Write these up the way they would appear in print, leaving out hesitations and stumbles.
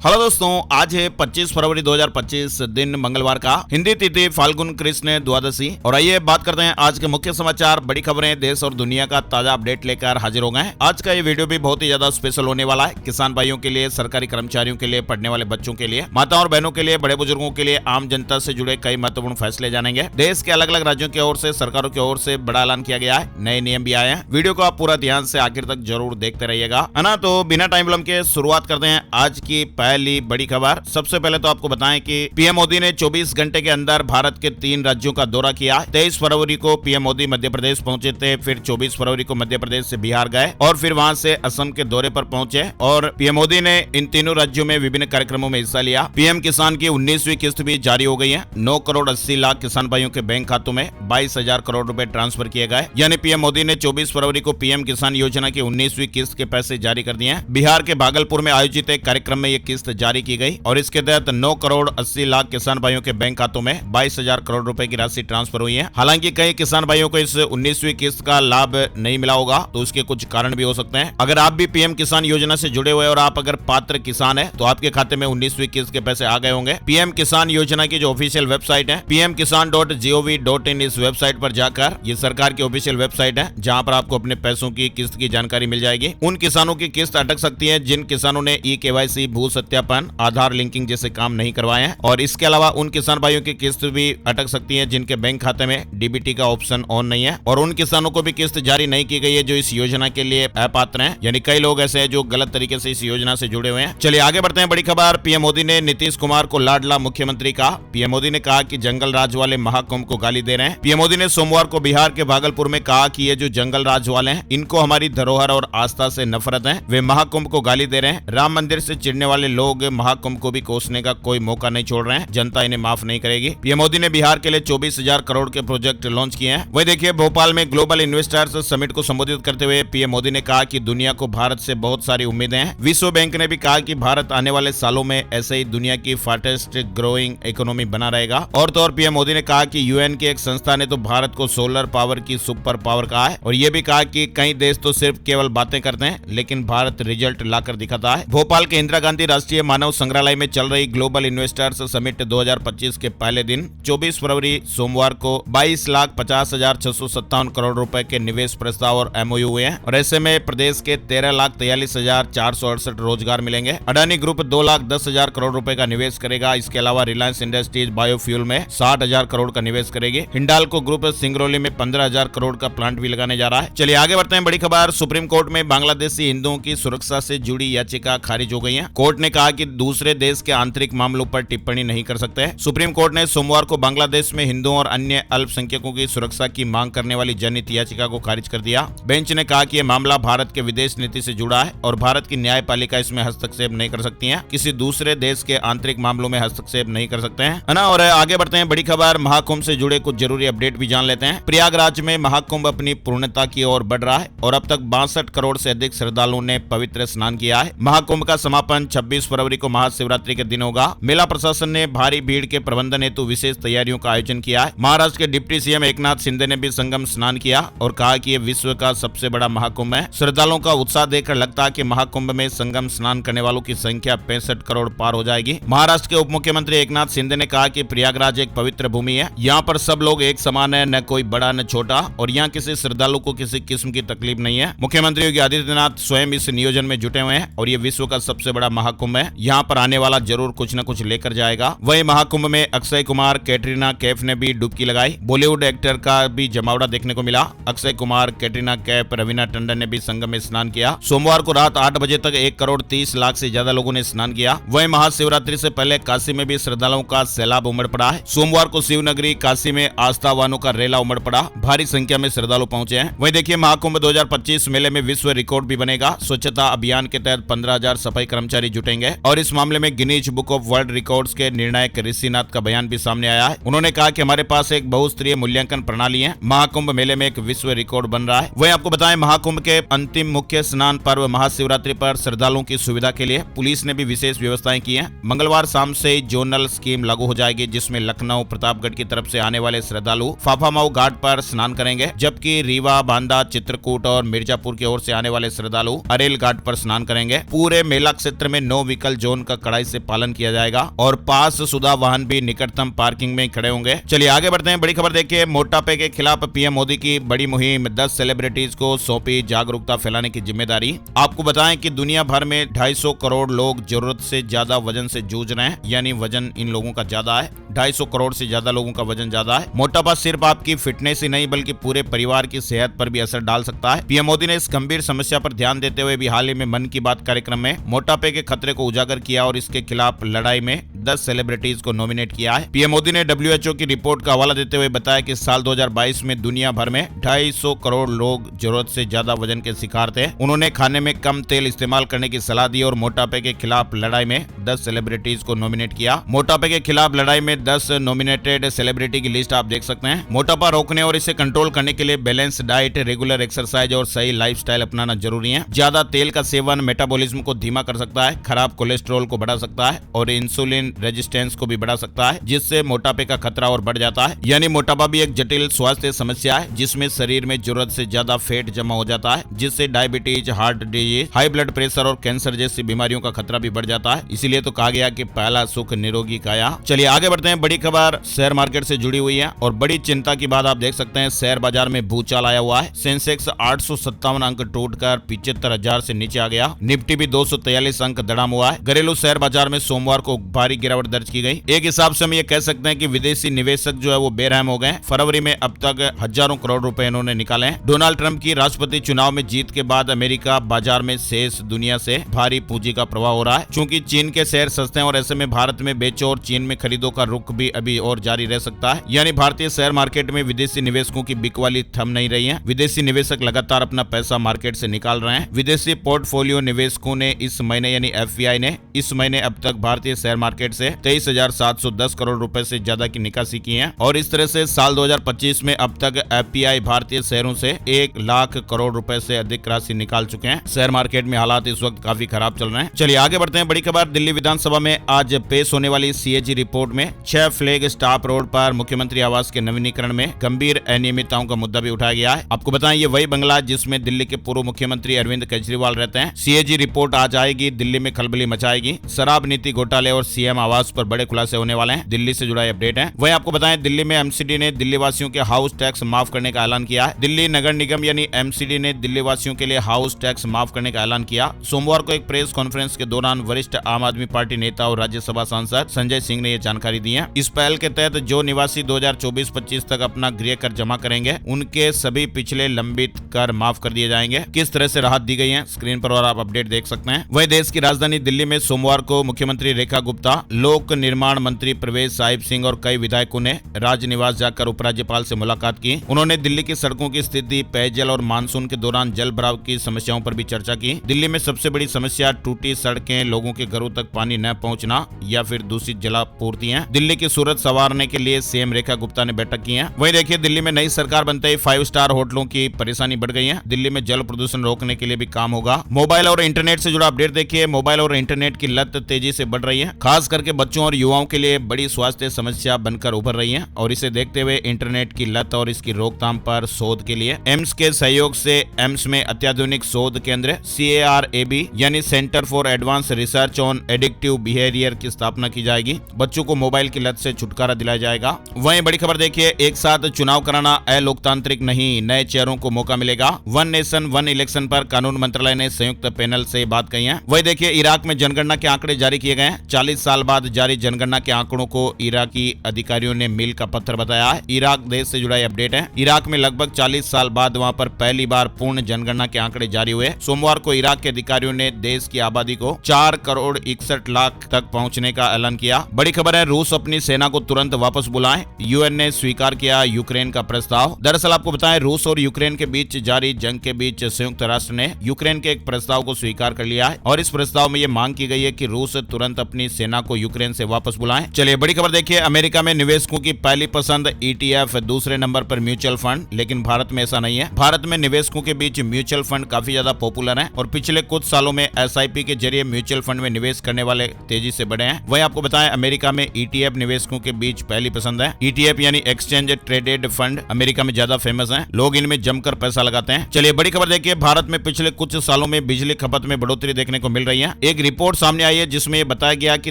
Hello दोस्तों, आज है 25 फरवरी 2025 दिन मंगलवार का। हिंदी तिथि फाल्गुन कृष्ण द्वादशी। और आइए बात करते हैं आज के मुख्य समाचार, बड़ी खबरें, देश और दुनिया का ताजा अपडेट लेकर हाजिर हो गए हैं। आज का ये वीडियो भी बहुत ही ज्यादा स्पेशल होने वाला है। किसान भाइयों के लिए, सरकारी कर्मचारियों के लिए, पढ़ने वाले बच्चों के लिए, माता और बहनों के लिए, बड़े बुजुर्गों के लिए, आम जनता से जुड़े कई महत्वपूर्ण फैसले जानेंगे। देश के अलग अलग राज्यों की ओर से, सरकारों की ओर से बड़ा ऐलान किया गया है, नए नियम भी आए हैं। वीडियो को आप पूरा ध्यान से आखिर तक जरूर देखते रहिएगा, है ना। तो बिना टाइम विलंब के शुरुआत करते हैं आज की पहली बड़ी खबर। सबसे पहले तो आपको बताएं कि पीएम मोदी ने 24 घंटे के अंदर भारत के 3 राज्यों का दौरा किया। 23 फरवरी को पीएम मोदी मध्य प्रदेश पहुंचे थे, फिर 24 फरवरी को मध्य प्रदेश से बिहार गए और फिर वहां से असम के दौरे पर पहुंचे। और पीएम मोदी ने इन तीनों राज्यों में विभिन्न कार्यक्रमों में हिस्सा लिया। पीएम किसान की 19वीं किस्त भी जारी हो गई है। 9 करोड़ 80 लाख किसान भाइयों के बैंक खातों में 22,000 करोड़ रुपए ट्रांसफर किए गए। यानी पीएम मोदी ने 24 फरवरी को पीएम किसान योजना की 19वीं किस्त के पैसे जारी कर दिए हैं। बिहार के भागलपुर में आयोजित एक कार्यक्रम में ये किस्त जारी की गई और इसके तहत 9 करोड़ 80 लाख किसान भाइयों के बैंक खातों में 22,000 करोड़ रुपए की राशि ट्रांसफर हुई है। हालांकि कई किसान भाइयों को इस 19वीं किस्त का लाभ नहीं मिला होगा, तो उसके कुछ कारण भी हो सकते हैं। अगर आप भी पीएम किसान योजना से जुड़े हुए और आप अगर पात्र किसान है तो आपके खाते में 19वीं किस्त के पैसे आ गए होंगे। पीएम किसान योजना की जो ऑफिशियल वेबसाइट है pmkisan.gov.in, इस वेबसाइट पर जाकर, ये सरकार की ऑफिशियल वेबसाइट है जहां पर आपको अपने पैसों की किस्त की जानकारी मिल जाएगी। उन किसानों की किस्त अटक सकती है जिन किसानों ने ई-केवाईसी, भू सत्यापन, आधार लिंकिंग जैसे काम नहीं करवाए हैं। और इसके अलावा उन किसान भाइयों की किस्त भी अटक सकती है जिनके बैंक खाते में डीबीटी का ऑप्शन ऑन नहीं है। और उन किसानों को भी किस्त जारी नहीं की गई है जो इस योजना के लिए अपात्र हैं। यानी कई लोग ऐसे हैं जो गलत तरीके से इस योजना से जुड़े हुए हैं। चलिए आगे बढ़ते हैं। बड़ी खबर, पीएम मोदी ने नीतीश कुमार को लाडला मुख्यमंत्री कहा। पीएम मोदी ने कहा कि जंगल राज वाले महाकुंभ को गाली दे रहे हैं। पीएम मोदी ने सोमवार को बिहार के भागलपुर में कहा कि ये जो जंगल राज वाले हैं, इनको हमारी धरोहर और आस्था से नफरत है। वे महाकुंभ को गाली दे रहे हैं। राम मंदिर से चिढ़ने वाले लोग महाकुंभ को भी कोसने का कोई मौका नहीं छोड़ रहे हैं। जनता इन्हें माफ नहीं करेगी। पीएम मोदी ने बिहार के लिए 24,000 करोड़ के प्रोजेक्ट लॉन्च किए हैं। वही देखिए, भोपाल में ग्लोबल इन्वेस्टर्स समिट को संबोधित करते हुए पीएम मोदी ने कहा कि दुनिया को भारत से बहुत सारी उम्मीदें हैं। विश्व बैंक ने भी कहा कि भारत आने वाले सालों में ऐसे ही दुनिया की फास्टेस्ट ग्रोइंग इकोनॉमी बना रहेगा। और तो और पीएम मोदी ने कहा कि यूएन की एक संस्था ने तो भारत को सोलर पावर की सुपर पावर कहा है। और ये भी कहा कि कई देश तो सिर्फ केवल बातें करते हैं लेकिन भारत रिजल्ट लाकर दिखाता है। भोपाल के इंदिरा गांधी राष्ट्रीय मानव संग्रहालय में चल रही ग्लोबल इन्वेस्टर्स समिट 2025 के पहले दिन 24 फरवरी सोमवार को 22,50,657 करोड़ रुपए के निवेश प्रस्ताव और एमओयू हुए हैं। और ऐसे में प्रदेश के 13,43,468 रोजगार मिलेंगे। अडानी ग्रुप 2,10,000 करोड़ रुपए का निवेश करेगा। इसके अलावा रिलायंस इंडस्ट्रीज बायोफ्यूल में 60,000 करोड़ का निवेश करेगी। हिंडाल्को ग्रुप सिंगरौली में 15,000 करोड़ का प्लांट भी लगाने जा रहा है। चलिए आगे बढ़ते हैं। बड़ी खबर, सुप्रीम कोर्ट में बांग्लादेशी हिंदुओं की सुरक्षा से जुड़ी याचिका खारिज हो गई है। कोर्ट ने कहा कि दूसरे देश के आंतरिक मामलों पर टिप्पणी नहीं कर सकते हैं। सुप्रीम कोर्ट ने सोमवार को बांग्लादेश में हिंदुओं और अन्य अल्पसंख्यकों की सुरक्षा की मांग करने वाली जनहित याचिका को खारिज कर दिया। बेंच ने कहा कि यह मामला भारत के विदेश नीति से जुड़ा है और भारत की न्यायपालिका इसमें हस्तक्षेप नहीं कर सकती है। किसी दूसरे देश के आंतरिक मामलों में हस्तक्षेप नहीं कर सकते हैं, है ना। और आगे बढ़ते हैं। बड़ी खबर, महाकुंभ से जुड़े कुछ जरूरी अपडेट भी जान लेते हैं। प्रयागराज में महाकुंभ अपनी पूर्णता की ओर बढ़ रहा है और अब तक 62 करोड़ से अधिक श्रद्धालुओं ने पवित्र स्नान किया है। महाकुंभ का समापन 26 फरवरी को महाशिवरात्रि के दिन होगा। मेला प्रशासन ने भारी भीड़ के प्रबंधन हेतु विशेष तैयारियों का आयोजन किया है। महाराष्ट्र के डिप्टी सीएम एकनाथ शिंदे ने भी संगम स्नान किया और कहा कि यह विश्व का सबसे बड़ा महाकुंभ है। श्रद्धालुओं का उत्साह देखकर लगता है कि महाकुंभ में संगम स्नान करने वालों की संख्या 65 करोड़ पार हो जाएगी। महाराष्ट्र के उप मुख्यमंत्री एकनाथ शिंदे ने कहा कि प्रयागराज एक पवित्र भूमि है। यहाँ पर सब लोग एक समान है, न कोई बड़ा न छोटा, और यहाँ किसी श्रद्धालु को किसी किस्म की तकलीफ नहीं है। मुख्यमंत्री योगी आदित्यनाथ स्वयं इस नियोजन में जुटे हुए हैं और ये विश्व का सबसे बड़ा महाकुंभ है। यहाँ पर आने वाला जरूर कुछ न कुछ लेकर जाएगा। वही महाकुंभ में अक्षय कुमार, कैटरीना कैफ ने भी डुबकी लगाई। बॉलीवुड एक्टर का भी जमावड़ा देखने को मिला। अक्षय कुमार, कैटरीना कैफ, रवीना टंडन ने भी संगम में स्नान किया। सोमवार को रात 8 बजे तक 1 करोड़ 30 लाख से ज्यादा लोगों ने स्नान किया। वही महाशिवरात्रि से पहले काशी में भी श्रद्धालुओं का सैलाब उमड़ पड़ा है। सोमवार को शिवनगरी काशी में आस्थावानों का रेला उमड़ पड़ा। भारी संख्या में श्रद्धालु पहुंचे हैं। वही देखिए, महाकुंभ 2025 मेले में विश्व रिकॉर्ड भी बनेगा। स्वच्छता अभियान के तहत 15,000 सफाई कर्मचारी जुटेंगे और इस मामले में Guinness book of world records के निर्णायक ऋषिनाथ का बयान भी सामने आया है। उन्होंने कहा कि हमारे पास एक बहुस्तरीय मूल्यांकन प्रणाली है। महाकुंभ मेले में एक विश्व रिकॉर्ड बन रहा है। वही आपको बताएं, महाकुंभ के अंतिम मुख्य स्नान पर्व महाशिवरात्रि पर श्रद्धालुओं की सुविधा के लिए पुलिस ने भी विशेष व्यवस्थाएं की हैं। मंगलवार शाम से जोनल स्कीम लागू हो जाएगी जिसमें लखनऊ, प्रतापगढ़ की तरफ से आने वाले श्रद्धालु फाफामाऊ घाट पर स्नान करेंगे, जबकि रीवा, बांदा, चित्रकूट और मिर्जापुर की ओर से आने वाले श्रद्धालु अरेल घाट पर स्नान करेंगे। पूरे मेला क्षेत्र में 9 व्हीकल जोन का कड़ाई से पालन किया जाएगा और पास शुदा वाहन भी निकटतम पार्किंग में खड़े होंगे। चलिए आगे बढ़ते हैं। बड़ी खबर देखिए, मोटापे के खिलाफ पीएम मोदी की बड़ी मुहिम, 10 सेलिब्रिटीज को सौंपी जागरूकता फैलाने की जिम्मेदारी। आपको बताएं कि दुनिया भर में 250 करोड़ लोग जरूरत से ज्यादा वजन से जूझ रहे हैं, यानी वजन इन लोगों का ज्यादा है। 250 करोड़ से ज्यादा लोगों का वजन ज्यादा है। मोटापा सिर्फ आपकी फिटनेस ही नहीं बल्कि पूरे परिवार की सेहत पर भी असर डाल सकता है। पीएम मोदी ने इस गंभीर समस्या पर ध्यान देते हुए भी हाल ही में मन की बात कार्यक्रम में मोटापे के खतरे को उजागर किया और इसके खिलाफ लड़ाई में 10 सेलिब्रिटीज को नॉमिनेट किया है। पीएम मोदी ने WHO की रिपोर्ट का हवाला देते हुए बताया कि साल 2022 में दुनिया भर में 250 करोड़ लोग जरूरत से ज्यादा वजन के शिकार थे। उन्होंने खाने में कम तेल इस्तेमाल करने की सलाह दी और मोटापे के खिलाफ लड़ाई में 10 सेलिब्रिटीज को नॉमिनेट किया। मोटापे के खिलाफ लड़ाई में 10 नॉमिनेटेड सेलिब्रिटी की लिस्ट आप देख सकते हैं। मोटापा रोकने और इसे कंट्रोल करने के लिए बैलेंस डाइट, रेगुलर एक्सरसाइज और सही लाइफस्टाइल अपनाना जरूरी है। ज्यादा तेल का सेवन मेटाबॉलिज्म को धीमा कर सकता है, खराब कोलेस्ट्रॉल को बढ़ा सकता है और इंसुलिन रेजिस्टेंस को भी बढ़ा सकता है, जिससे मोटापे का खतरा और बढ़ जाता है। यानी मोटापा भी एक जटिल स्वास्थ्य समस्या है जिसमें शरीर में जरूरत से ज्यादा फैट जमा हो जाता है, जिससे diabetes, heart disease, high blood pressure और कैंसर जैसी बीमारियों का खतरा भी बढ़ जाता है। इसीलिए तो कहा गया कि पहला सुख निरोगी काया। चलिए आगे बढ़ते हैं। बड़ी खबर शेयर मार्केट से जुड़ी हुई है और बड़ी चिंता की बात आप देख सकते हैं, शेयर बाजार में भूचाल आया हुआ है। सेंसेक्स 857 अंक टूटकर 75,000 से नीचे आ गया। निफ्टी भी 243 अंक दड़ाम हुआ है। घरेलू शेयर बाजार में सोमवार को भारी गिरावट दर्ज की गई। एक हिसाब से हम ये कह सकते हैं कि विदेशी निवेशक जो है वो बेरहम हो गए। फरवरी में अब तक हजारों करोड़ रुपए इन्होंने निकाले हैं। डोनाल्ड ट्रंप की राष्ट्रपति चुनाव में जीत के बाद अमेरिका बाजार में शेष दुनिया से भारी पूंजी का प्रवाह हो रहा है। चूंकि चीन के शेयर सस्ते हैं और ऐसे में भारत में बेचो और चीन में खरीदो का रुख भी अभी और जारी रह सकता है। यानी भारतीय शेयर मार्केट में विदेशी निवेशकों की बिकवाली थम नहीं रही है। विदेशी निवेशक लगातार अपना पैसा मार्केट से निकाल रहे हैं। विदेशी पोर्टफोलियो निवेशकों ने इस महीने यानी FPI ने इस महीने अब तक भारतीय शेयर मार्केट से 23,710 करोड़ रुपए से ज्यादा की निकासी की है और इस तरह से साल 2025 में अब तक FPI भारतीय शेयरों से 1 लाख करोड़ रुपए से अधिक राशि निकाल चुके हैं। शेयर मार्केट में हालात इस वक्त काफी खराब चल रहे हैं। चलिए आगे बढ़ते हैं। बड़ी खबर, दिल्ली विधानसभा में आज पेश होने वाली CAG रिपोर्ट में 6 फ्लैग स्टॉप रोड पर मुख्यमंत्री आवास के नवीनीकरण में गंभीर अनियमितताओं का मुद्दा भी उठाया गया है। आपको बताएं ये वही बंगला जिसमें दिल्ली के पूर्व मुख्यमंत्री अरविंद केजरीवाल रहते हैं। CAG रिपोर्ट आज आएगी, दिल्ली में खलबली मचाएगी। शराब नीति घोटाले और CM आवास पर बड़े खुलासे होने वाले हैं। दिल्ली से जुड़ा अपडेट है। वहीं आपको बताएं दिल्ली में MCD ने दिल्ली वासियों के हाउस टैक्स माफ करने का ऐलान किया है। दिल्ली नगर निगम यानी MCD ने दिल्ली वासियों के लिए हाउस टैक्स माफ करने का ऐलान किया। सोमवार को एक प्रेस कॉन्फ्रेंस के दौरान वरिष्ठ आम आदमी पार्टी नेता और राज्यसभा सांसद संजय सिंह ने यह जानकारी दी है। इस पहल के तहत जो निवासी 2024-25 तक अपना गृह कर जमा करेंगे उनके सभी पिछले लंबित कर माफ कर दिए जाएंगे। किस तरह से राहत दी गई है स्क्रीन पर और आप अपडेट देख सकते हैं। वहीं देश की राजधानी दिल्ली में सोमवार को मुख्यमंत्री रेखा गुप्ता, लोक निर्माण मंत्री प्रवेश साहिब सिंह और कई विधायकों ने राजनिवास जाकर उपराज्यपाल से मुलाकात की। उन्होंने दिल्ली की सड़कों की स्थिति, पेयजल और मानसून के दौरान जल भराव की समस्याओं पर भी चर्चा की। दिल्ली में सबसे बड़ी समस्या टूटी सड़कें, लोगों के घरों तक पानी न पहुंचना या फिर दूषित जलापूर्ति है। दिल्ली की सूरत संवारने के लिए CM रेखा गुप्ता ने बैठक की है। वहीं देखिए दिल्ली में नई सरकार बनते ही 5 स्टार होटलों की परेशानी बढ़ गई है। दिल्ली में जल प्रदूषण रोकने के लिए भी काम होगा। मोबाइल और इंटरनेट से जुड़ा अपडेट देखिए, मोबाइल और इंटरनेट की लत तेजी से बढ़ रही है। खास करके बच्चों और युवाओं के लिए बड़ी स्वास्थ्य समस्या बनकर उभर रही है और इसे देखते हुए इंटरनेट की लत और इसकी रोकथाम पर शोध के लिए एम्स के सहयोग से एम्स में अत्याधुनिक शोध केंद्र CARAB यानी centre for advance research on addictive behaviour की स्थापना की जाएगी। बच्चों को मोबाइल की लत से छुटकारा दिलाया जाएगा। वहीं बड़ी खबर देखिए, एक साथ चुनाव कराना अलोकतांत्रिक नहीं, नए चेहरों को मौका मिलेगा। वन नेशन वन इलेक्शन पर कानून मंत्रालय ने संयुक्त पैनल से बात कही है। वही देखिए इराक में जनगणना के आंकड़े जारी किए गए हैं। 40 साल बाद जारी जनगणना के आंकड़ों को इराकी अधिकारियों ने मील का पत्थर बताया है। इराक देश से जुड़ा अपडेट है। इराक में लगभग 40 साल बाद वहां पर पहली बार पूर्ण जनगणना के आंकड़े जारी हुए। सोमवार को इराक के अधिकारियों ने देश की आबादी को 4 करोड़ 61 लाख तक पहुंचने का ऐलान किया। बड़ी खबर है, रूस अपनी सेना को तुरंत वापस बुलाए। UN ने स्वीकार किया यूक्रेन का प्रस्ताव। दरअसल आपको बताएं रूस और यूक्रेन के बीच जारी जंग के बीच संयुक्त राष्ट्र ने यूक्रेन के एक प्रस्ताव को स्वीकार कर लिया है और इस प्रस्ताव में यह मांग की गई है कि रूस तुरंत अपनी सेना को को यूक्रेन से वापस बुलाएं। चलिए बड़ी खबर देखिए, अमेरिका में निवेशकों की पहली पसंद ETF, दूसरे नंबर पर म्यूचुअल फंड, लेकिन भारत में ऐसा नहीं है। भारत में निवेशकों के बीच म्यूचुअल फंड काफी ज्यादा पॉपुलर है और पिछले कुछ सालों में SIP के जरिए म्यूचुअल फंड में निवेश करने वाले तेजी से बढ़े हैं। वहीं आपको बताएं, अमेरिका में ETF निवेशकों के बीच पहली पसंद है। ETF यानी एक्सचेंज ट्रेडेड फंड अमेरिका में ज्यादा फेमस है, लोग इनमें जमकर पैसा लगाते हैं। चलिए बड़ी खबर देखिए, भारत में पिछले कुछ सालों में बिजली खपत में बढ़ोतरी देखने को मिल रही है। एक रिपोर्ट सामने आई है जिसमें यह बताया गया कि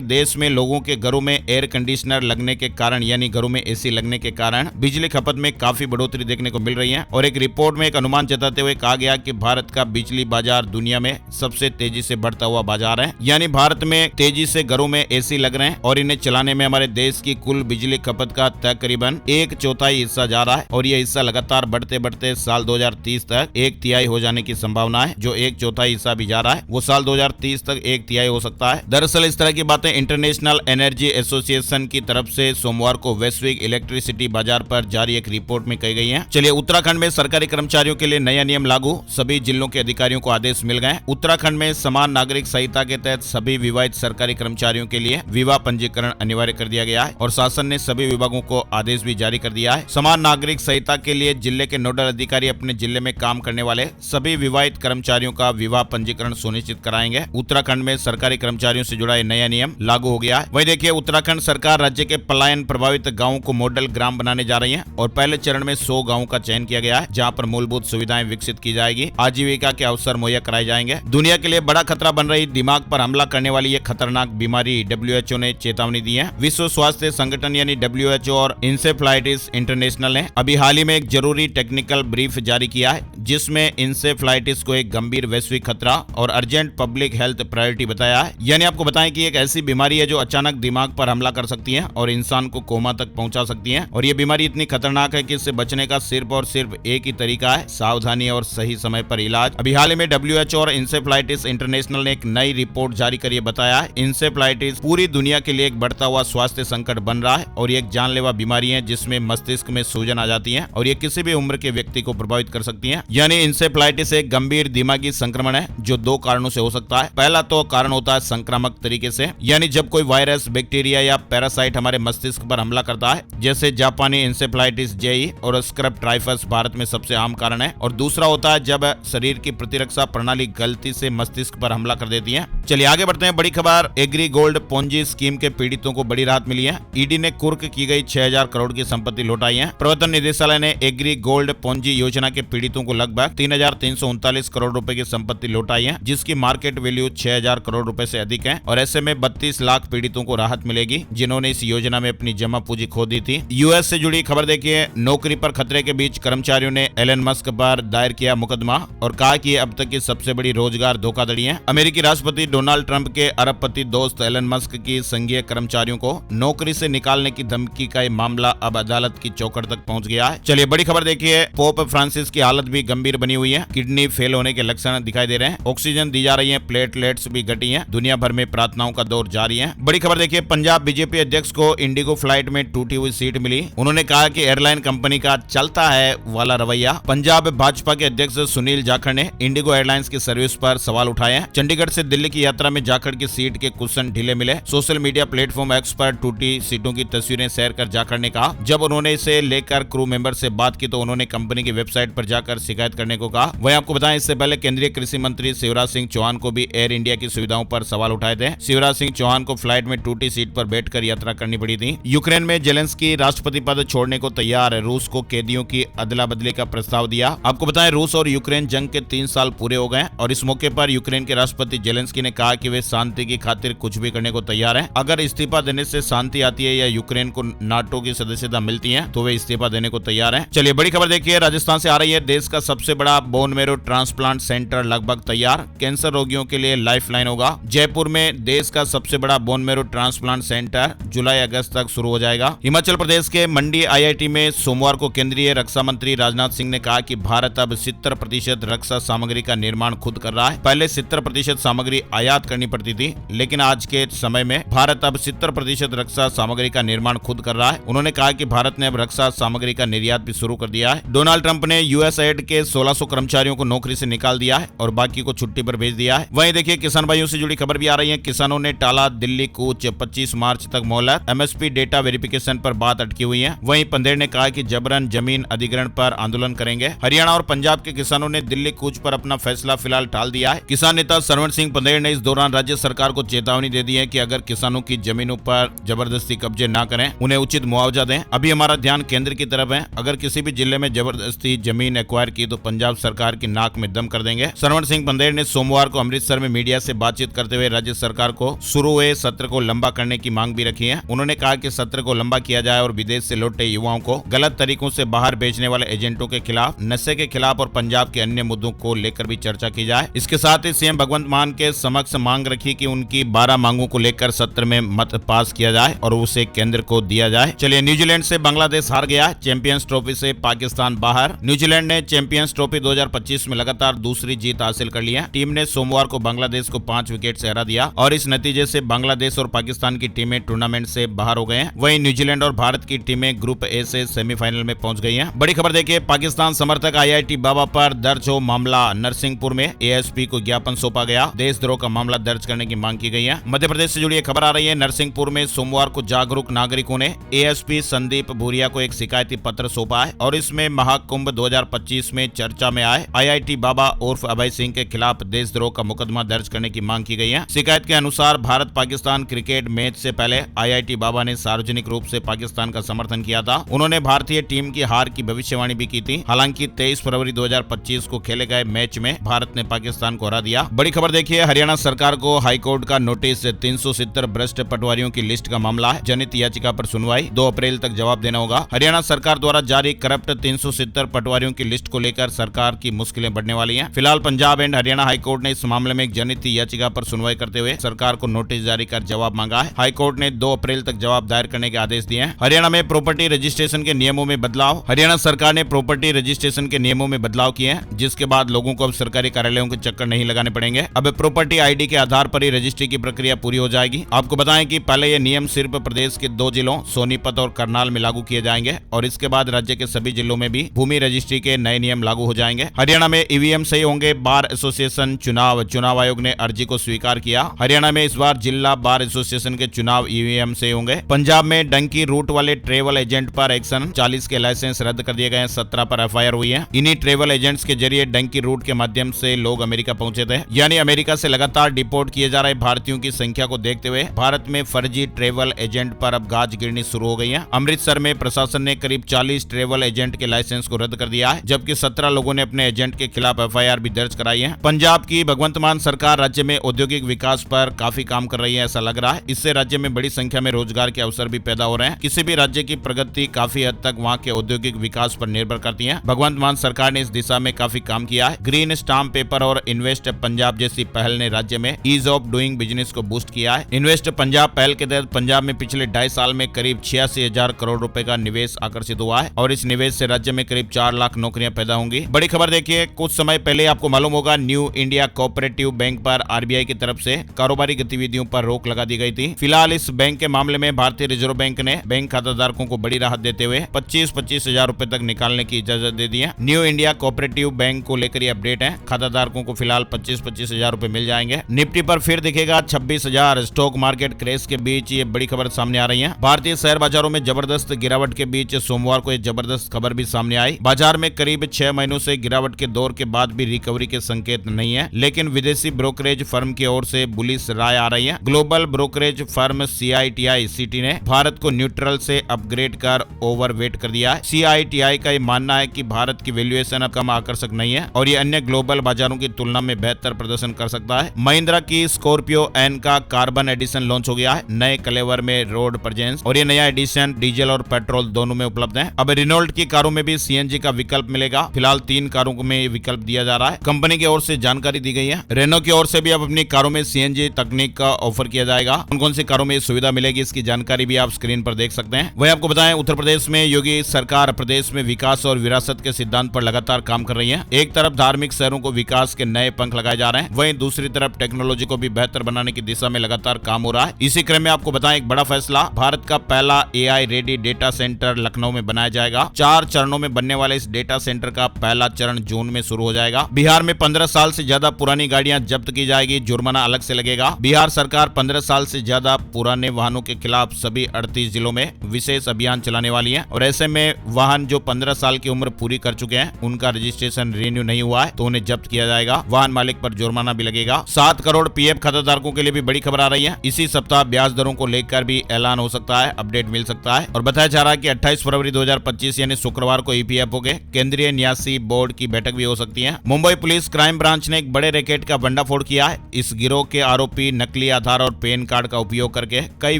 देश में लोगों के घरों में एयर कंडीशनर लगने के कारण यानी घरों में AC लगने के कारण बिजली खपत में काफी बढ़ोतरी देखने को मिल रही है। और एक रिपोर्ट में एक अनुमान जताते हुए कहा गया कि भारत का बिजली बाजार दुनिया में सबसे तेजी से बढ़ता हुआ बाजार है। यानी भारत में तेजी से घरों में AC लग रहे हैं और इन्हें चलाने में हमारे देश की कुल बिजली खपत का तकरीबन 1/4 हिस्सा जा रहा है और यह हिस्सा लगातार बढ़ते बढ़ते साल 2030 तक 1/3 हो जाने की संभावना है। जो 1/4 हिस्सा भी जा रहा है वो साल 2030 तक 1/3 हो सकता है। दरअसल इस तरह की बातें इंटरनेशनल एनर्जी एसोसिएशन की तरफ से सोमवार को वैश्विक इलेक्ट्रिसिटी बाजार पर जारी एक रिपोर्ट में कही गई है। चलिए उत्तराखंड में सरकारी कर्मचारियों के लिए नया नियम लागू, सभी जिलों के अधिकारियों को आदेश मिल गए। उत्तराखंड में समान नागरिक संहिता के तहत सभी विवाहित सरकारी कर्मचारियों के लिए विवाह पंजीकरण अनिवार्य कर दिया गया है और शासन ने सभी विभागों को आदेश भी जारी कर दिया है। समान नागरिक संहिता के लिए जिले के नोडल अधिकारी अपने जिले में काम करने वाले सभी विवाहित कर्मचारियों का विवाह पंजीकरण सुनिश्चित कराएंगे। उत्तराखंड में सरकारी कर्मचारियों से जुड़ा नया नियम लागू हो गया है। वहीं देखिए, उत्तराखंड सरकार राज्य के पलायन प्रभावित गांवों को मॉडल ग्राम बनाने जा रही है और पहले चरण में 100 गांवों का चयन किया गया है जहां पर मूलभूत सुविधाएं विकसित की जाएगी, आजीविका के अवसर मुहैया कराए जाएंगे। दुनिया के लिए बड़ा खतरा बन रही दिमाग पर हमला करने वाली ये खतरनाक बीमारी WHO ने चेतावनी दी है। विश्व स्वास्थ्य संगठन यानी WHO और इंसेफ्लाइटिस इंटरनेशनल ने अभी हाल ही में एक जरूरी टेक्निकल ब्रीफ जारी किया है जिसमें इंसेफ्लाइटिस को एक गंभीर वैश्विक खतरा और अर्जेंट पब्लिक हेल्थ प्रायोरिटी बताया है। यानी आपको बताएं कि एक ऐसी बीमारी है जो अचानक दिमाग पर हमला कर सकती है और इंसान को कोमा तक पहुंचा सकती है और ये बीमारी इतनी खतरनाक है कि इससे बचने का सिर्फ और सिर्फ एक ही तरीका है, सावधानी और सही समय पर इलाज। अभी हाल ही में WHO और इंसेफ्लाइटिस इंटरनेशनल ने एक नई रिपोर्ट जारी कर बताया है इंसेफ्लाइटिस पूरी दुनिया के लिए एक बढ़ता हुआ स्वास्थ्य संकट बन रहा है और ये एक जानलेवा बीमारी है जिसमें मस्तिष्क में सूजन आ जाती है और ये किसी भी उम्र के व्यक्ति को प्रभावित कर सकती है। यानी इंसेफ्लाइटिस एक गंभीर दिमागी संक्रमण है जो 2 कारणों से हो सकता है। पहला तो कारण होता है संक्रामक तरीके से, यानी जब कोई वायरस, बैक्टीरिया या पैरासाइट हमारे मस्तिष्क पर हमला करता है, जैसे जापानी इंसेफ्लाइटिस JE और स्क्रब ट्राइफस भारत में सबसे आम कारण है। और दूसरा होता है जब शरीर की प्रतिरक्षा प्रणाली गलती से मस्तिष्क पर हमला कर देती है। चलिए आगे बढ़ते हैं। बड़ी खबर, एग्री गोल्ड पोंजी स्कीम के पीड़ितों को बड़ी राहत मिली है। ईडी ने कुर्क की गई 6000 करोड़ की संपत्ति लौटाई है। प्रवर्तन निदेशालय ने एग्री गोल्ड पोंजी योजना के पीड़ितों को लगभग 3339 करोड़ रुपए की संपत्ति लौटाई है जिसकी मार्केट वैल्यू 6000 करोड़ रुपए से अधिक है और ऐसे में 32 लाख पीड़ितों को राहत मिलेगी जिन्होंने इस योजना में अपनी जमा पूंजी खो दी थी। US से जुड़ी खबर देखिए, नौकरी पर खतरे के बीच कर्मचारियों ने एलन मस्क पर दायर किया मुकदमा और कहा कि अब तक की सबसे बड़ी रोजगार धोखाधड़ी है। अमेरिकी राष्ट्रपति डोनाल्ड ट्रंप के अरबपति दोस्त एलन मस्क की संघीय कर्मचारियों को नौकरी से निकालने की धमकी का मामला अब अदालत की चौखट तक पहुंच गया है। चलिए बड़ी खबर देखिए, पोप फ्रांसिस की हालत भी गंभीर बनी हुई है। किडनी फेल होने के लक्षण दिखाई दे रहे हैं, ऑक्सीजन दी जा रही है, प्लेटलेट्स भी घटी हैं। दुनिया भर में प्रार्थनाओं का दौर जारी है। बड़ी खबर देखिए, पंजाब बीजेपी अध्यक्ष को इंडिगो फ्लाइट में टूटी हुई सीट मिली। उन्होंने कहा कि एयरलाइन कंपनी का चलता है वाला रवैया। पंजाब भाजपा के अध्यक्ष सुनील जाखड़ ने इंडिगो एयरलाइंस की सर्विस पर सवाल उठाए हैं। चंडीगढ़ से दिल्ली की यात्रा में जाखड़ की सीट के कुशन ढीले मिले। सोशल मीडिया प्लेटफॉर्म एक्स पर टूटी सीटों की तस्वीरें शेयर कर जाखड़ ने कहा जब उन्होंने इसे लेकर क्रू मेंबर से बात की तो उन्होंने कंपनी की वेबसाइट पर जाकर शिकायत करने को कहा। वहीं आपको बताएं, इससे पहले केंद्रीय कृषि मंत्री शिवराज सिंह चौहान को भी एयर इंडिया की सुविधाओं पर सवाल उठाए थे। शिवराज सिंह चौहान को फ्लाइट में टूटी सीट पर बैठकर यात्रा करनी पड़ी थी। यूक्रेन में जेलेंस्की राष्ट्रपति पद छोड़ने को तैयार है। रूस को कैदियों की अदला बदली का प्रस्ताव दिया। आपको बताएं, रूस और यूक्रेन जंग के 3 साल पूरे हो गए और इस मौके पर यूक्रेन के राष्ट्रपति जेलेंस्की ने कहा कि वे शांति की खातिर कुछ भी करने को तैयार हैं। अगर इस्तीफा देने से शांति आती है या यूक्रेन को नाटो की सदस्यता मिलती है तो वे इस्तीफा देने को तैयार हैं। चलिए बड़ी खबर देखिए, राजस्थान से आ रही है। देश का सबसे बड़ा बोन मैरो ट्रांसप्लांट सेंटर लगभग तैयार, कैंसर रोगियों के लिए लाइफलाइन होगा। जयपुर में देश का सबसे बड़ा बोन मैरो ट्रांसप्लांट सेंटर जुलाई अगस्त तक शुरू हो जाएगा। हिमाचल प्रदेश के मंडी IIT में सोमवार को केंद्रीय रक्षा मंत्री राजनाथ सिंह ने कहा कि भारत अब 70% रक्षा सामग्री का निर्माण खुद कर रहा है। पहले 70% सामग्री आयात करनी पड़ती थी, लेकिन आज के समय में भारत अब 70% रक्षा सामग्री का निर्माण खुद कर रहा है। उन्होंने कहा कि भारत ने अब रक्षा सामग्री का निर्यात भी शुरू कर दिया है। डोनाल्ड ट्रंप ने USAID के 1600 कर्मचारियों को नौकरी से निकाल दिया है और बाकी को छुट्टी पर भेज दिया है। वहीं देखिए, किसान भाइयों से जुड़ी खबर भी आ रही है। किसानों ने टाला दिल्ली दिल्ली कूच 25 मार्च तक मोहलत, MSP डेटा वेरिफिकेशन पर बात अटकी हुई है। वहीं पंदेर ने कहा कि जबरन जमीन अधिग्रहण पर आंदोलन करेंगे। हरियाणा और पंजाब के किसानों ने दिल्ली कूच पर अपना फैसला फिलहाल टाल दिया है। किसान नेता सरवण सिंह पंदेर ने इस दौरान राज्य सरकार को चेतावनी दे दी है कि अगर किसानों की जमीनों पर जबरदस्ती कब्जे न करें, उन्हें उचित मुआवजा दें। अभी हमारा ध्यान केंद्र की तरफ है। अगर किसी भी जिले में जबरदस्ती जमीन एक्वायर की तो पंजाब सरकार की नाक में दम कर देंगे। सरवण सिंह पंदेर ने सोमवार को अमृतसर में मीडिया से बातचीत करते हुए राज्य सरकार को शुरू हुए सत्र को लंबा करने की मांग भी रखी है। उन्होंने कहा कि सत्र को लंबा किया जाए और विदेश से लौटे युवाओं को गलत तरीकों से बाहर भेजने वाले एजेंटों के खिलाफ, नशे के खिलाफ और पंजाब के अन्य मुद्दों को लेकर भी चर्चा की जाए। इसके साथ ही सीएम भगवंत मान के समक्ष मांग रखी कि उनकी 12 मांगों को लेकर सत्र में मत पास किया जाए और उसे केंद्र को दिया जाए। चलिए, न्यूजीलैंड से बांग्लादेश हार गया। चैंपियंस ट्रॉफी से पाकिस्तान बाहर। न्यूजीलैंड ने चैंपियंस ट्रॉफी 2025 में लगातार दूसरी जीत हासिल कर ली है। टीम ने सोमवार को बांग्लादेश को 5 विकेट से हरा दिया और इस नतीजे से बांग्लादेश और पाकिस्तान की टीमें टूर्नामेंट से बाहर हो गए हैं। वहीं न्यूजीलैंड और भारत की टीमें ग्रुप ए से सेमीफाइनल में पहुंच गई हैं। बड़ी खबर देखिए, पाकिस्तान समर्थक IIT बाबा पर दर्ज हो मामला। नरसिंहपुर में ASP को ज्ञापन सौंपा गया। देशद्रोह का मामला दर्ज करने की मांग की गई है। मध्य प्रदेश से जुड़ी खबर आ रही है। नरसिंहपुर में सोमवार को जागरूक नागरिकों ने ASP संदीप भूरिया को एक शिकायती पत्र सौंपा है और इसमें महाकुंभ 2025 में चर्चा में आए IIT बाबा उर्फ अभय सिंह के खिलाफ देशद्रोह का मुकदमा दर्ज करने की मांग की गई है। शिकायत के अनुसार भारत पाकिस्तान क्रिकेट मैच से पहले IIT बाबा ने सार्वजनिक रूप से पाकिस्तान का समर्थन किया था। उन्होंने भारतीय टीम की हार की भविष्यवाणी भी की थी। हालांकि 23 फरवरी 2025 को खेले गए मैच में भारत ने पाकिस्तान को हरा दिया। बड़ी खबर देखिए, हरियाणा सरकार को हाईकोर्ट का नोटिस। 370 भ्रष्ट पटवारियों की लिस्ट का मामला है। जनहित याचिका पर सुनवाई 2 अप्रैल तक जवाब देना होगा। हरियाणा सरकार द्वारा जारी करप्ट 370 पटवारियों की लिस्ट को लेकर सरकार की मुश्किलें बढ़ने वाली हैं। फिलहाल पंजाब एंड हरियाणा हाईकोर्ट ने इस मामले में एक जनहित याचिका पर सुनवाई करते हुए सरकार को नोटिस जारी कर जवाब मांगा है। हाईकोर्ट ने 2 अप्रैल तक जवाब दायर करने के आदेश दिए हैं। हरियाणा में प्रॉपर्टी रजिस्ट्रेशन के नियमों में बदलाव। हरियाणा सरकार ने प्रॉपर्टी रजिस्ट्रेशन के नियमों में बदलाव किए हैं, जिसके बाद लोगों को अब सरकारी कार्यालयों के चक्कर नहीं लगाने पड़ेंगे। अब प्रॉपर्टी ID के आधार पर ही रजिस्ट्री की प्रक्रिया पूरी हो जाएगी। आपको बताएं कि पहले ये नियम सिर्फ प्रदेश के 2 जिलों सोनीपत और करनाल में लागू किए जाएंगे और इसके बाद राज्य के सभी जिलों में भी भूमि रजिस्ट्री के नए नियम लागू हो जाएंगे। हरियाणा में EVM सही होंगे। बार एसोसिएशन चुनाव आयोग ने अर्जी को स्वीकार किया। हरियाणा में इस बार जिला बार एसोसिएशन के चुनाव EVM सही होंगे। पंजाब में डंकी रूट वाले ट्रेवल एजेंट पर एक्शन। 40 के लाइसेंस रद्द कर दिए गए। 17 पर FIR हुई है। इन्हीं ट्रेवल एजेंट्स के जरिए डंकी रूट के माध्यम से लोग अमेरिका पहुंचे थे। यानी अमेरिका से लगातार डिपोर्ट किए जा रहे भारतीयों की संख्या को देखते हुए भारत में फर्जी ट्रेवल एजेंट पर अब गाज गिरनी शुरू हो गई है। अमृतसर में प्रशासन ने करीब 40 ट्रेवल एजेंट के लाइसेंस को रद्द कर दिया है, जबकि 17 लोगों ने अपने एजेंट के खिलाफ FIR भी दर्ज कराई है। पंजाब की भगवंत मान सरकार राज्य में औद्योगिक विकास पर काफी काम कर रही है, ऐसा लग रहा है। इससे राज्य में बड़ी संख्या में रोजगार के अवसर भी पैदा हो रहे हैं। किसी भी राज्य की प्रगति काफी हद तक वहाँ के औद्योगिक विकास पर निर्भर करती है। भगवंत मान सरकार ने इस दिशा में काफी काम किया है। ग्रीन स्टाम्प पेपर और इन्वेस्ट पंजाब जैसी पहल ने राज्य में ईज ऑफ डूइंग बिजनेस को बूस्ट किया है। इन्वेस्ट पंजाब पहल के तहत पंजाब में पिछले 2.5 साल में करीब 86,000 करोड़ रुपए का निवेश आकर्षित हुआ है और इस निवेश से राज्य में करीब 4 लाख नौकरियां पैदा होंगी। बड़ी खबर देखिए, कुछ समय पहले आपको मालूम होगा न्यू इंडिया कोऑपरेटिव बैंक पर RBI की तरफ से कारोबारी गतिविधियों पर रोक लगा दी गई थी। फिलहाल इस बैंक के मामले में भारतीय रिजर्व बैंक ने बैंक खाताधारकों को बड़ी राहत देते हुए 25-25 हजार रुपए तक निकालने की इजाजत दे दी है। न्यू इंडिया कोऑपरेटिव बैंक को लेकर ये अपडेट है। खाताधारकों को फिलहाल 25-25 हजार रुपए मिल जाएंगे। निफ्टी पर फिर दिखेगा 26,000। स्टॉक मार्केट क्रैश के बीच ये बड़ी खबर सामने आ रही है। भारतीय शेयर बाजारों में जबरदस्त गिरावट के बीच सोमवार को एक जबरदस्त खबर भी सामने आई। बाजार में करीब 6 महीनों से गिरावट के दौर के बाद भी रिकवरी के संकेत नहीं है, लेकिन विदेशी ब्रोकरेज फर्म की ओर से बुलिश राय आ रही है। ग्लोबल ब्रोकरेज फर्म CITI ने भारत को न्यूट्रल से अपग्रेड कर ओवरवेट कर दिया है। CITI का ये मानना है कि भारत की वैल्यूएशन अब कम आकर्षक नहीं है और ये अन्य ग्लोबल बाजारों की तुलना में बेहतर प्रदर्शन कर सकता है। महिंद्रा की स्कॉर्पियो एन का कार्बन एडिशन लॉन्च हो गया है, नए कलेवर में रोड प्रेजेंस, और ये नया एडिशन डीजल और पेट्रोल दोनों में उपलब्ध है। अब रेनॉल्ट की कारों में भी CNG का विकल्प मिलेगा। फिलहाल 3 कारों में ये विकल्प दिया जा रहा है। कंपनी की ओर से जानकारी दी गई है। रेनो की ओर से भी अब अपनी कारों में CNG तकनीक का ऑफर किया जाएगा। कौन कौन सी कारों में सुविधा मिलेगी, इसकी जानकारी भी आप स्क्रीन पर देख सकते हैं। वही आपको बताएं, उत्तर प्रदेश में योगी सरकार प्रदेश में विकास और विरासत के सिद्धांत पर लगातार काम कर रही है। एक तरफ धार्मिक शहरों को विकास के नए पंख लगाए जा रहे हैं, वहीं दूसरी तरफ टेक्नोलॉजी को भी बेहतर बनाने की दिशा में लगातार काम हो रहा है। इसी क्रम में आपको बताएं एक बड़ा फैसला, भारत का पहला AI ready data centre Lucknow में बनाया जाएगा। 4 चरणों में बनने वाले इस डेटा सेंटर का पहला चरण जून में शुरू हो जाएगा। बिहार में 15 साल से ज्यादा पुरानी गाड़ियां जब्त की जाएगी, जुर्माना अलग से लगेगा। बिहार सरकार 15 साल से ज्यादा पुराने वाहनों के खिलाफ सभी 38 जिलों में विशेष अभियान चलाने वाली है। और ऐसे में वाहन जो 15 साल की उम्र पूरी कर चुके हैं, उनका रजिस्ट्रेशन रिन्यू नहीं हुआ है तो उन्हें जब्त किया जाएगा। वाहन मालिक पर जुर्माना भी लगेगा। 7 करोड़ पीएफ खाताधारकों के लिए भी बड़ी खबर आ रही है। इसी सप्ताह ब्याज दरों को लेकर भी ऐलान हो सकता है, अपडेट मिल सकता है। और बताया जा रहा है कि 28 फरवरी 2025 यानी शुक्रवार को ईपीएफओ के केंद्रीय न्यासी बोर्ड की बैठक भी हो सकती है। मुंबई पुलिस क्राइम ब्रांच ने एक बड़े रैकेट का भंडाफोड़ किया है। इस गिरोह के आरोपी नकली आधार और पैन कार्ड का उपयोग करके कई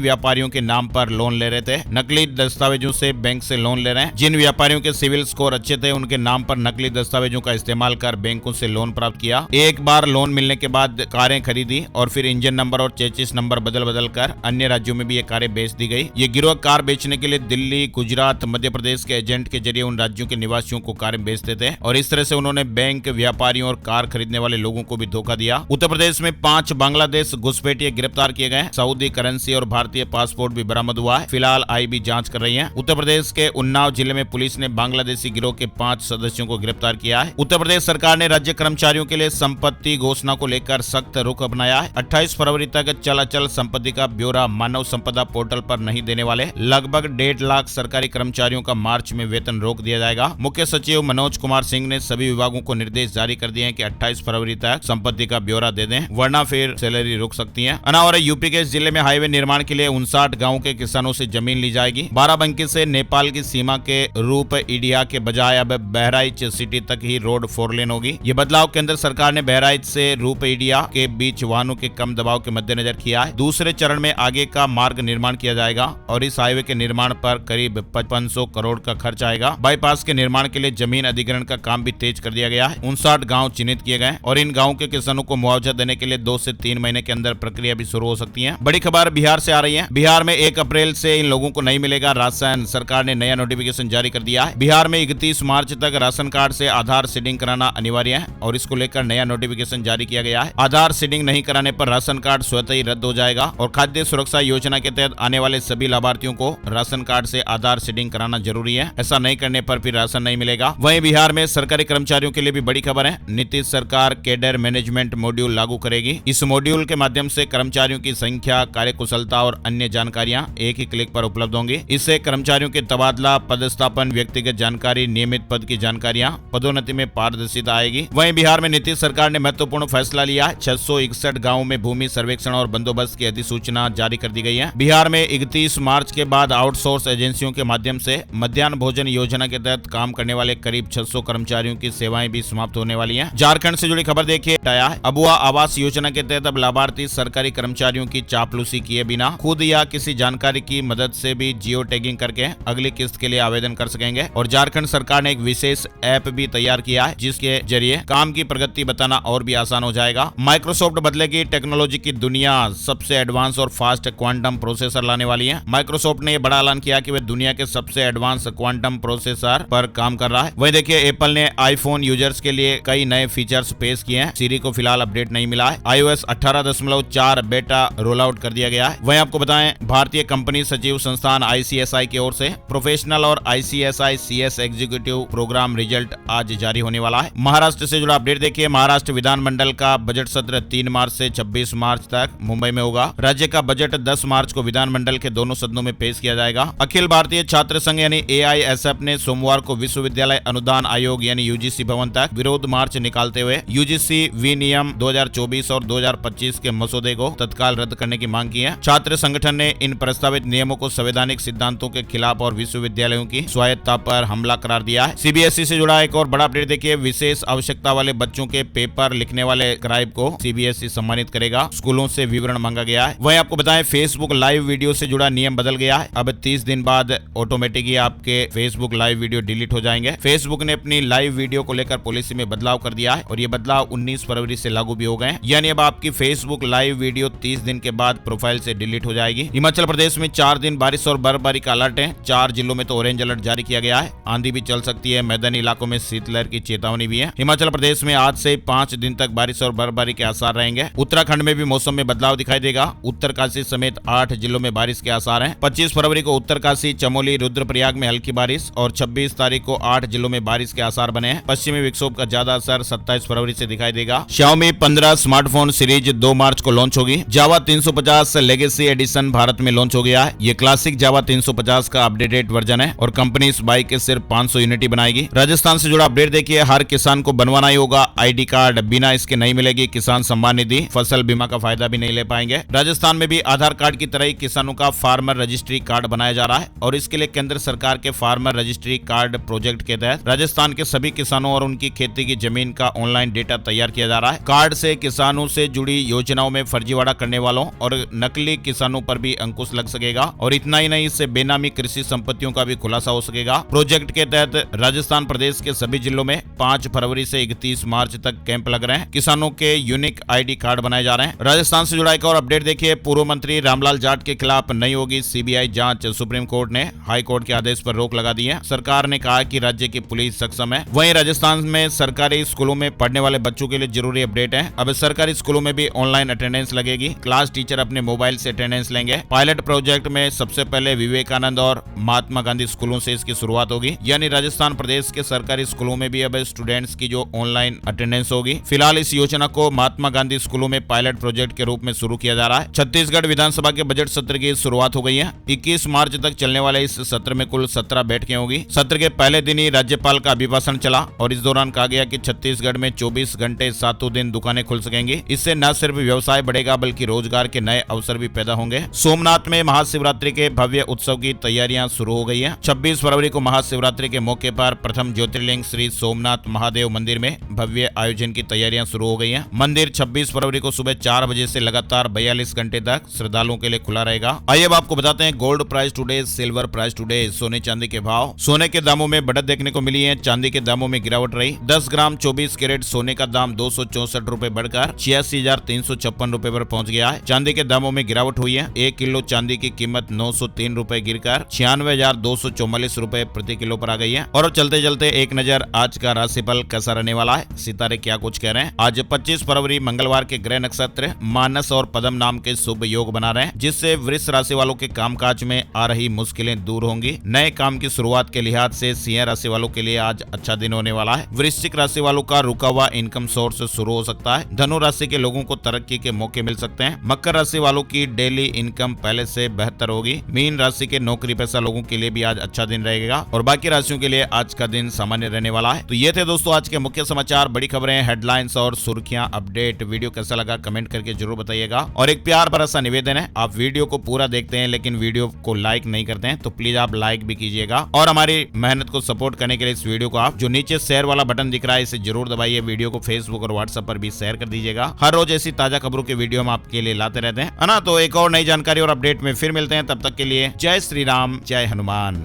व्यापारियों के नाम पर लोन ले रहे थे। नकली दस्तावेजों से बैंक से लोन ले रहे हैं। जिन व्यापारियों के सिविल स्कोर अच्छे थे, उनके नाम पर नकली दस्तावेजों का इस्तेमाल कर बैंकों से लोन प्राप्त किया। एक बार लोन मिलने के बाद कारें खरीदी और फिर इंजन नंबर और चेसिस नंबर बदल बदल कर अन्य राज्यों में भी ये कारें बेच दी गई। ये गिरोह कार बेचने के लिए दिल्ली, गुजरात, मध्य प्रदेश के एजेंट के जरिए उन राज्यों के निवासियों को कारें बेचते थे और इस तरह से उन्होंने बैंक, व्यापारियों और कार खरीदने वाले लोगों को भी धोखा दिया। उत्तर प्रदेश में 5 बांग्लादेश घुसपैठिए गिरफ्तार किए गए। सऊदी करेंसी और भारतीय पासपोर्ट भी बरामद हुआ है। फिलहाल आईबी जांच कर रही है। उत्तर प्रदेश के उन्नाव जिले में पुलिस ने बांग्लादेशी गिरोह के 5 सदस्यों को गिरफ्तार किया है। उत्तर प्रदेश सरकार ने राज्य कर्मचारियों के लिए संपत्ति घोषणा को लेकर सख्त रुख अपनाया है। 28 फरवरी तक चल अचल संपत्ति का ब्यौरा मानव संपदा पोर्टल पर नहीं देने वाले लगभग 1.5 लाख सरकारी कर्मचारियों का मार्च में वेतन रोक दिया जाएगा। मुख्य सचिव मनोज कुमार सिंह ने सभी विभागों को निर्देश जारी कर दिए हैं कि 28 फरवरी तक संपत्ति का ब्यौरा दे दें, वरना फिर सैलरी रुक सकती है। अनावर यूपी के इस जिले में हाईवे निर्माण के लिए 59 गाँव के किसानों से जमीन ली जाएगी। बाराबंकी से नेपाल की सीमा के रूप इडिया के बजाय अब बहराइच सिटी तक ही रोड 4 लेन होगी। ये बदलाव केंद्र सरकार ने बहराइच से रूप इडिया के बीच वाहनों के कम दबाव के मद्देनजर किया है। दूसरे चरण में आगे का मार्ग निर्माण किया जाएगा और इस हाईवे के निर्माण पर करीब 500 करोड़ का खर्च आएगा। बाईपास के निर्माण के लिए जमीन अधिग्रहण का काम भी तेज कर दिया गया है। 59 गाँव चिन्हित किए गए और इन गाँव के किसानों को मुआवजा देने के लिए 2 से 3 महीने के अंदर प्रक्रिया भी शुरू हो सकती है। बड़ी खबर बिहार से आ रही है। बिहार में 1 अप्रैल से इन लोगों को नहीं मिलेगा राशन। सरकार ने नया नोटिफिकेशन जारी कर दिया है। बिहार में 31 मार्च तक राशन कार्ड से आधार सीडिंग कराना अनिवार्य है और इसको लेकर नया नोटिफिकेशन जारी किया गया है। आधार सीडिंग नहीं कराने पर राशन कार्ड स्वतः ही रद्द हो जाएगा और खाद्य सुरक्षा योजना के तहत आने वाले सभी लाभार्थियों को राशन कार्ड से आधार सीडिंग कराना जरूरी है। ऐसा नहीं करने पर फिर राशन नहीं मिलेगा। वहीं बिहार में सरकारी कर्मचारियों के लिए भी बड़ी खबर है। नीतीश सरकार कैडर मैनेजमेंट मॉड्यूल लागू करेगी। इस मॉड्यूल के माध्यम से कर्मचारियों की संख्या, कार्यकुशलता और अन्य जानकारियां एक ही क्लिक पर उपलब्ध होंगी। इससे कर्मचारियों के तबादला, पदस्थापन, व्यक्तिगत जानकारी, नियमित पद की जानकारियां, पदोन्नति में पारदर्शिता आएगी। वहीं बिहार में नीतीश सरकार ने महत्वपूर्ण फैसला लिया है। 661 गाँवों में भूमि सर्वेक्षण और बंदोबस्त की अधिसूचना जारी कर दी गई है। बिहार में 31 मार्च के बाद आउटसोर्स एजेंसियों के माध्यम से मध्याह्न भोजन योजना के तहत काम करने वाले करीब 600 कर्मचारियों की सेवाएं भी समाप्त होने वाली हैं। झारखंड से जुड़ी खबर देखिए। अबुआ आवास योजना के तहत अब लाभार्थी सरकारी कर्मचारियों की चापलूसी किए बिना खुद या किसी जानकारी की मदद से भी जियो टैगिंग करके अगली किस्त के लिए आवेदन कर सकेंगे। और झारखंड सरकार ने एक विशेष ऐप भी तैयार किया है जिसके जरिए काम की प्रगति बताना और भी आसान हो जाएगा। माइक्रोसॉफ्ट बदलेगी टेक्नोलॉजी की दुनिया। सबसे एडवांस और फास्ट क्वांटम प्रोसेसर लाने वाली है। माइक्रोसॉफ्ट ने बड़ा ऐलान किया कि वे दुनिया के सबसे एडवांस क्वांटम प्रोसेसर पर काम कर रहा है। वहीं देखिए, एप्पल ने आईफोन यूजर्स के लिए कई नए फीचर्स पेश किए हैं। सीरी को फिलहाल अपडेट नहीं मिला है। iOS 18.4 बेटा रोल आउट कर दिया गया है। वहीं आपको बताएं, भारतीय कंपनी सचिव संस्थान ICSI की ओर से प्रोफेशनल और ICSI CS executive program result आज जारी होने वाला है। महाराष्ट्र से जुड़ा अपडेट देखिए। महाराष्ट्र विधानमंडल का बजट सत्र 3 मार्च से 26 मार्च तक मुंबई में होगा। राज्य का बजट 10 मार्च को विधानमंडल के दोनों सदनों में पेश किया जाएगा। अखिल भारतीय छात्र संघ यानी AISF ने सोमवार को विश्वविद्यालय अनुदान आयोग यानी UGC भवन तक विरोध मार्च निकालते हुए UGC विनियम 2024 और 2025 के मसौदे को तत्काल रद्द करने की मांग की है। छात्र संगठन ने इन प्रस्तावित नियमों को संवैधानिक सिद्धांतों के खिलाफ और विश्वविद्यालयों की स्वायत्तता पर हमला करार दिया है। CBSE से जुड़ा एक और बड़ा अपडेट देखिए। विशेष आवश्यकता वाले बच्चों के पेपर लिखने वाले स्क्राइब को CBSE सम्मानित करेगा। स्कूलों से विवरण मांगा गया है। वहीं आपको बताएं, फेसबुक लाइव वीडियो से जुड़ा नियम बदल गया है। अब 30 दिन बाद ऑटोमेटिक ही आपके फेसबुक लाइव वीडियो डिलीट हो जाएंगे। फेसबुक ने अपनी लाइव वीडियो को लेकर पॉलिसी में बदलाव कर दिया है और ये बदलाव 19 फरवरी से लागू भी हो गए। यानी अब आपकी फेसबुक लाइव वीडियो 30 दिन के बाद प्रोफाइल से डिलीट हो जाएगी। हिमाचल प्रदेश में 4 दिन बारिश और बर्फबारी का अलर्ट है। 4 जिलों में तो ऑरेंज अलर्ट जारी किया गया है। आंधी भी चल सकती है। मैदानी इलाकों में शीतलहर की चेतावनी भी है। हिमाचल प्रदेश में आज से 5 दिन तक बारिश और बर्फबारी के आसार रहेंगे। उत्तराखंड में भी मौसम में बदलाव दिखाई देगा। उत्तरकाशी समेत 8 जिलों में बारिश के आसार हैं। 25 फरवरी को उत्तरकाशी, चमोली, रुद्रप्रयाग में हल्की बारिश और 26 तारीख को 8 जिलों में बारिश के आसार बने हैं। पश्चिमी विक्षोभ का ज्यादा असर 27 फरवरी से दिखाई देगा। Xiaomi 15 स्मार्टफोन सीरीज 2 मार्च को लॉन्च होगी। जावा 350 लेगेसी एडिशन भारत में लॉन्च हो गया है। ये क्लासिक जावा 350 का अपडेटेड वर्जन है और कंपनी इस बाइक के सिर्फ 500 यूनिट बनाएगी। राजस्थान से जुड़ा अपडेट देखिए, हर किसान को बनवाना ही होगा आईडी कार्ड, बिना इसके नहीं मिलेगी किसान सम्मान निधि, फसल बीमा का फायदा भी नहीं ले पाएंगे। राजस्थान में भी आधार कार्ड की तरह ही किसानों का फार्मर रजिस्ट्री कार्ड बनाया जा रहा है और इसके लिए केंद्र सरकार के फार्मर रजिस्ट्री कार्ड प्रोजेक्ट के तहत राजस्थान के सभी किसानों और उनकी खेती की जमीन का ऑनलाइन डेटा तैयार किया जा रहा है। कार्ड से किसानों से जुड़ी योजनाओं में फर्जीवाड़ा करने वालों और नकली किसानों पर भी अंकुश लग सकेगा और इतना ही नहीं, इससे बेनामी कृषि संपत्तियों का भी खुलासा हो सकेगा। प्रोजेक्ट के तहत राजस्थान प्रदेश के सभी जिलों में 5 फरवरी से 31 मार्च तक कैंप लग रहे हैं। किसानों के यूनिक आईडी कार्ड बनाए जा रहे हैं। राजस्थान से जुड़ा एक और अपडेट देखिए, पूर्व मंत्री रामलाल जाट के खिलाफ नहीं होगी सीबीआई जांच, सुप्रीम कोर्ट ने हाई कोर्ट के आदेश पर रोक लगा दी है। सरकार ने कहा कि राज्य की पुलिस सक्षम है। वहीं राजस्थान में सरकारी स्कूलों में पढ़ने वाले बच्चों के लिए जरूरी अपडेट है। अब सरकारी स्कूलों में भी ऑनलाइन अटेंडेंस लगेगी। क्लास टीचर अपने मोबाइल से अटेंडेंस लेंगे। पायलट प्रोजेक्ट में सबसे पहले विवेकानंद और महात्मा गांधी स्कूलों से इसकी शुरुआत होगी, यानी राजस्थान प्रदेश के सरकारी स्कूलों में भी अब स्टूडेंट्स की जो ऑनलाइन अटेंडेंस होगी। फिलहाल इस योजना को महात्मा गांधी स्कूलों में पायलट प्रोजेक्ट के रूप में शुरू किया जा रहा है। छत्तीसगढ़ विधानसभा के बजट सत्र की शुरुआत हो गई है। 21 मार्च तक चलने वाले इस सत्र में कुल 17 बैठकें होगी। सत्र के पहले दिन ही राज्यपाल का अभिभाषण चला और इस दौरान कहा गया कि छत्तीसगढ़ में 24 घंटे 7 दिन दुकानें खुल सकेंगी। इससे न सिर्फ व्यवसाय बढ़ेगा बल्कि रोजगार के नए अवसर भी पैदा होंगे। सोमनाथ में महाशिवरात्रि के भव्य उत्सव की तैयारियां शुरू हो गई हैं। 26 फरवरी को महाशिवरात्रि के मौके पर प्रथम ज्योतिर्लिंग श्री सोमनाथ महादेव मंदिर में भव्य आयोजन की तैयारियां शुरू हो गई हैं। मंदिर 26 फरवरी को सुबह 4 बजे से लगातार 42 घंटे तक श्रद्धालुओं के लिए खुला रहेगा। आइए अब आपको बताते हैं gold price today, silver price today, सोने चांदी के भाव। सोने के दामों में बढ़त देखने को मिली है, चांदी के दामों में गिरावट रही। 10 ग्राम 24 कैरेट सोने का दाम 264 रूपए बढ़कर 86,356 रूपए पर पहुंच गया है। चांदी के दामों में गिरावट हुई है। 1 किलो चांदी की कीमत 903 रूपए गिरकर 96,244 रूपए प्रति किलो पर आ गई है। और चलते चलते एक नजर आज का राशिफल कैसा रहने वाला है, सितारे क्या कुछ कह रहे हैं। आज 25 फरवरी मंगलवार के ग्रह नक्षत्र मानस और पदम नाम के शुभ योग बना रहे हैं, जिससे वृष राशि वालों के कामकाज में आ रही मुश्किलें दूर होंगी। नए काम की शुरुआत के लिहाज से सिंह राशि वालों के लिए आज अच्छा दिन होने वाला है। वृश्चिक राशि वालों का रुका हुआ इनकम सोर्स शुरू हो सकता है। धनु राशि के लोगों को तरक्की के मौके मिल सकते हैं। मकर राशि वालों की डेली इनकम पहले से बेहतर होगी। मीन राशि के नौकरी पेशा लोगों के लिए भी आज अच्छा दिन रहेगा और बाकी राशियों के लिए आज का दिन सामान्य रहने वाला है। तो ये थे दोस्तों आज के मुख्य समाचार, बड़ी खबरें, हेडलाइंस और सुर्खियां, अपडेट। वीडियो कैसा लगा कमेंट करके जरूर बताइएगा। और एक प्यार भरा सा निवेदन है, आप वीडियो को पूरा देखते हैं लेकिन वीडियो को लाइक नहीं करते हैं, तो प्लीज आप लाइक भी कीजिएगा और हमारी मेहनत को सपोर्ट करने के लिए इस वीडियो को आप जो नीचे शेयर वाला बटन दिख रहा है इसे जरूर दबाइए। वीडियो को फेसबुक और व्हाट्सएप पर भी शेयर कर दीजिएगा। हर रोज ऐसी ताजा खबरों के वीडियो हम आपके लिए लाते रहते हैं, है ना। तो एक और नई जानकारी और अपडेट में फिर मिलते हैं, तब तक के लिए जय श्री राम, जय हनुमान।